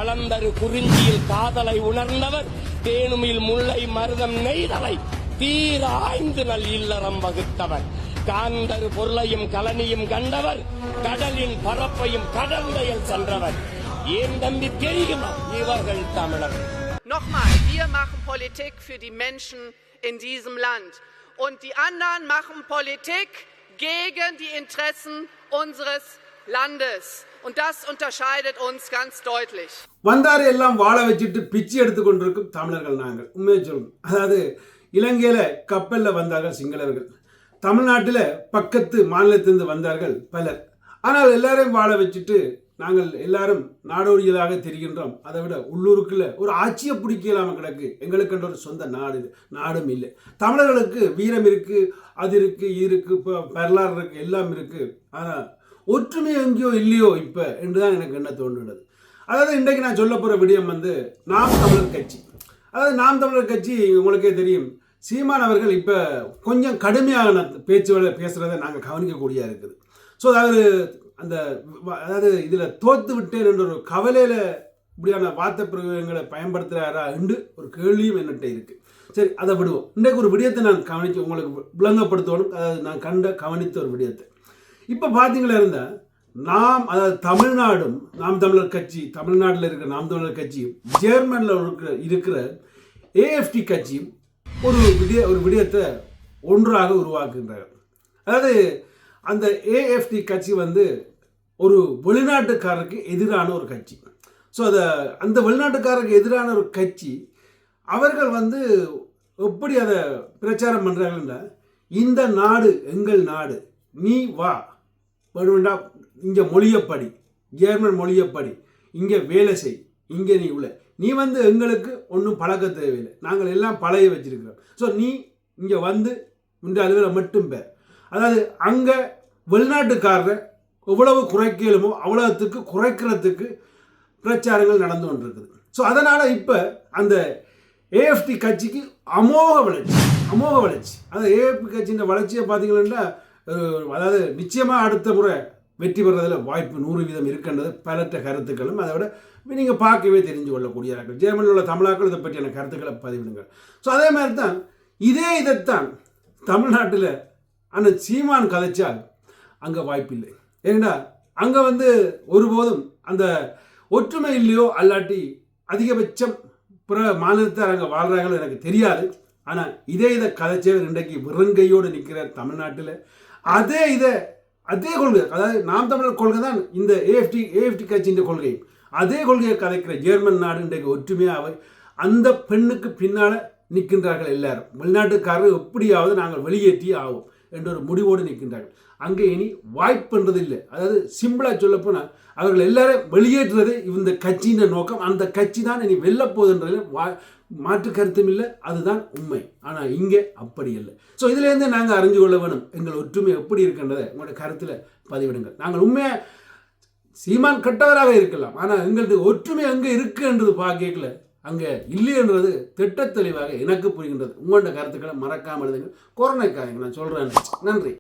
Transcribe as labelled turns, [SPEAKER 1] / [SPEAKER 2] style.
[SPEAKER 1] வளர்ந்தரு குறிஞ்சியில் காதலை உணர்ந்தவர் தேனுமில் முல்லை மருதம் நெய்தலை தீர ஆய்ந்து நல் இல்லறம் வகுத்தவர் காந்தரு பொருளையும் கலனியும் கண்டவர் கடலின் பரப்பையும் கடந்தையில் சென்றவர் ஏன் தம்பி தெரியுமா இவர்கள் தமிழர்.
[SPEAKER 2] Nochmal, wir machen Politik für die Menschen in diesem Land und die anderen machen Politik gegen die Interessen unseres Landes und das unterscheidet uns ganz deutlich.
[SPEAKER 3] வந்தாரை எல்லாம் வாழ வச்சுட்டு பிச்சை எடுத்து கொண்டிருக்கும் தமிழர்கள் நாங்கள். உண்மையை சொல்லணும். அதாவது இலங்கையில கப்பல்ல வந்தார்கள் சிங்களர்கள், தமிழ்நாட்டில் பக்கத்து மாநிலத்திலிருந்து வந்தார்கள் பலர். ஆனால் எல்லாரையும் வாழ வச்சுட்டு நாங்கள் எல்லாரும் நாடோடியதாக தெரிகின்றோம். அதை விட உள்ளூருக்குள்ள ஒரு ஆட்சியை பிடிக்கலாம கிடக்கு. எங்களுக்குன்ற ஒரு சொந்த நாடும் இல்லை. தமிழர்களுக்கு வீரம் இருக்கு, அது இருக்கு, இருக்கு, வரலாறு இருக்கு, எல்லாம் இருக்கு. ஆனால் ஒற்றுமை எங்கேயோ இல்லையோ இப்போ என்றுதான் எனக்கு என்ன தோன்றுகிறது. அதாவது இன்றைக்கு நான் சொல்ல போகிற விடயம் நாம் தமிழர் கட்சி. அதாவது நாம் தமிழர் கட்சி உங்களுக்கே தெரியும், சீமான் அவர்கள் இப்போ கொஞ்சம் கடுமையான பேச்சுகளை பேசுகிறத நாங்கள் கவனிக்கக்கூடியதாக இருக்குது. ஸோ அதாவது இதில் தோத்து விட்டேன் என்ற ஒரு கவலையில் இப்படியான வார்த்தை பிரயோகங்களை பயன்படுத்துகிறாரா என்று ஒரு கேள்வியும் என்னட்ட இருக்குது. சரி, அதை விடுவோம். இன்றைக்கு ஒரு விடயத்தை நான் உங்களுக்கு விளங்கப்படுத்தணும். அதாவது நான் கவனித்த ஒரு விடயத்தை இப்போ பார்த்தீங்களா இருந்தால் அதாவது தமிழ்நாடும் நாம் தமிழர் கட்சி, தமிழ்நாட்டில் இருக்கிற நாம் தமிழர் கட்சியும் ஜெர்மனில் இருக்கிற ஏஎஃப்டி கட்சியும் ஒரு விடயத்தை ஒன்றாக உருவாக்குகின்றார்கள். அதாவது அந்த ஏஎஃப்டி கட்சி ஒரு வெளிநாட்டுக்காரருக்கு எதிரான ஒரு கட்சி. ஸோ அந்த வெளிநாட்டுக்காரருக்கு எதிரான ஒரு கட்சி அவர்கள் எப்படி அதை பிரச்சாரம் பண்ணுறாங்கன்னா, இந்த நாடு எங்கள் நாடு, நீ வா, வேணுமெண்டா இங்கே மொழியப்படி, ஜெர்மன் மொழியப்படி, இங்கே வேலை செய், இங்கே நீ எங்களுக்கு ஒன்றும் பழக்க தேவையில்லை, நாங்கள் எல்லாம் பழைய வச்சிருக்கிறோம். ஸோ நீ இங்கே இந்த அளவில் மட்டும் பேர். அதாவது அங்கே வெளிநாட்டுக்காரரை எவ்வளவு குறைக்கலுமோ அவ்வளவுக்கு குறைக்கிறதுக்கு பிரச்சாரங்கள் நடந்து கொண்டிருக்குது. ஸோ அதனால் இப்போ அந்த ஏஎஃப்டி கட்சிக்கு அமோக வளர்ச்சி. அதாவது ஏஎஃப்டி கட்சியின் வளர்ச்சியை பார்த்தீங்கன்னா, அதாவது நிச்சயமாக அடுத்த முறை வெற்றி பெறுறதில் வாய்ப்பு 100% இருக்கின்றது. பலற்ற கருத்துக்களும் அதை விட நீங்கள் பார்க்கவே தெரிஞ்சு கொள்ளக்கூடியவர்கள். ஜெர்மனில் உள்ள தமிழாக்கள் இதை பற்றியான கருத்துக்களை பதிவிடுங்கள். ஸோ அதே மாதிரி தான் இதைத்தான் தமிழ்நாட்டில் அந்த சீமான் கதைச்சால் அங்கே வாய்ப்பில்லை. ஏன்னா அங்கே ஒருபோதும் அந்த ஒற்றுமை இல்லையோ அல்லாட்டி அதிகபட்சம் பிற மாநிலத்தார் அங்கே வாழ்கிறாங்களோ எனக்கு தெரியாது. ஆனால் இதை கதைச்சவர் இன்றைக்கு விருங்கையோடு நிற்கிற தமிழ்நாட்டில் அதே கொள்கை, அதாவது நாம் தமிழர் கொள்கை தான் இந்த ஏஎஃப்டி கட்சியின் கொள்கை. அதே கொள்கையை கதைக்கிற ஜெர்மன் நாடு இன்றைக்கு ஒற்றுமையாக அந்த பெண்ணுக்கு பின்னால் நிற்கின்றார்கள். எல்லாரும் வெளிநாட்டுக்காரர்கள் எப்படியாவது நாங்கள் வெளியேற்றி ஆகும் என்ற ஒரு முடிவோடு நிற்கின்றார்கள். அங்கே இனி வாய்ப்புன்றது இல்லை. அதாவது சிம்பிளாக சொல்லப்போனால் அவர்கள் எல்லாரும் வெளியேற்றுறது இந்த கட்சியின் நோக்கம். அந்த கட்சி தான் இனி வெல்லப்போகுதுன்றதில் மாற்று கருத்தும் இல்லை, அதுதான் உண்மை. ஆனால் இங்கே அப்படி இல்லை. ஸோ இதுலேருந்து நாங்கள் அறிஞ்சு கொள்ள வேணும், எங்கள் ஒற்றுமை எப்படி இருக்கின்றதை உங்களோட கருத்தில் பதிவிடுங்கள். நாங்கள் உண்மையாக சீமான் கெட்டவராக இருக்கலாம், ஆனால் எங்களுக்கு ஒற்றுமை அங்கே இருக்குன்றது பார்க்கல, அங்கே இல்லைன்றது திட்டத்தெளிவாக எனக்கு புரிகின்றது. உங்களோட கருத்துக்களை மறக்காமல் எழுதுங்க. கொரோனாக்காக நான் சொல்கிறேன். நன்றி.